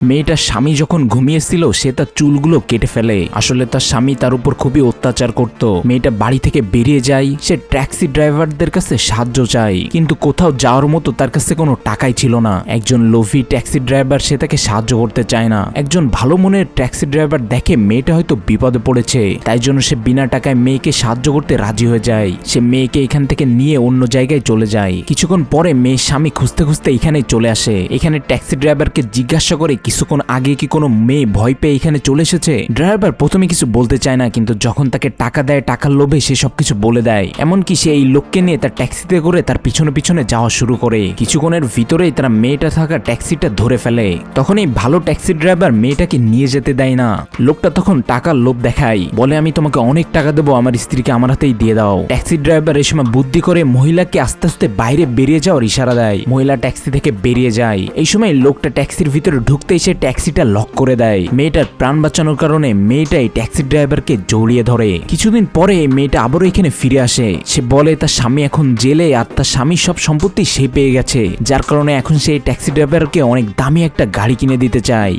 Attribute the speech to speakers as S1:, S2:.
S1: মেয়েটার স্বামী যখন ঘুমিয়েছিল সে তার চুলগুলো কেটে ফেলে। আসলে তার স্বামী তার উপর খুবই অত্যাচার করত। মেয়েটা বাড়ি থেকে বেরিয়ে যায়, সে ট্যাক্সি ড্রাইভারদের কাছে সাহায্য চায়, কিন্তু কোথাও যাওয়ার মতো তার কাছে কোনো টাকাই ছিল না। একজন লোভী ট্যাক্সি ড্রাইভার সে তাকে সাহায্য করতে চায় না। একজন ভালো মনের ট্যাক্সি ড্রাইভার দেখে মেয়েটা হয়তো বিপদে পড়েছে, তাই জন্য সে বিনা টাকায় মেয়েকে সাহায্য করতে রাজি হয়ে যায়। সে মেয়েকে এখান থেকে নিয়ে অন্য জায়গায় চলে যায়। কিছুক্ষণ পরে মেয়ের স্বামী খুঁজতে খুঁজতে এখানে চলে আসে। এখানে ট্যাক্সি ড্রাইভারকে জিজ্ঞাসা করে কিছুক্ষণ আগে কি কোনো মেয়ে ভয় পেয়ে এখানে চলে এসেছে। ড্রাইভার প্রথমে কিছু বলতে চায় না, কিন্তু যখন তাকে টাকা দেয় টাকার লোভে সে সবকিছু বলে দেয়। এমনকি সে এই লোককে নিয়ে তার ট্যাক্সিতে করে তার পিছনে পিছনে যাওয়া শুরু করে। কিছুক্ষণের ভিতরেই তারা মেয়েটা থাকা ট্যাক্সিটা ধরে ফেলে। তখন এই ভালো ট্যাক্সি ড্রাইভার মেয়েটাকে নিয়ে যেতে দেয় না। লোকটা তখন টাকার লোভ দেখায়, বলে আমি তোমাকে অনেক টাকা দেবো, আমার স্ত্রীকে আমার হাতেই দিয়ে দাও। ট্যাক্সি ড্রাইভার এই সময় বুদ্ধি করে মহিলাকে আস্তে আস্তে বাইরে বেরিয়ে যাওয়ার ইশারা দেয়। মহিলা ট্যাক্সি থেকে বেরিয়ে যায়। এই সময় লোকটা ট্যাক্সির ভিতরে ঢুকতে এসে ট্যাক্সিটা লক করে দেয়। মেয়েটার প্রাণ বাঁচানোর কারণে মেয়েটাই ট্যাক্সি ড্রাইভারকে জড়িয়ে ধরে। কিছুদিন পরে মেয়েটা আবারও এখানে ফিরে আসে। সে বলে তার স্বামী এখন জেলে আর তার স্বামীর সব সম্পত্তি সে পেয়ে গেছে, যার কারণে এখন সে ট্যাক্সি ড্রাইভারকে অনেক দামি একটা গাড়ি কিনে দিতে চায়।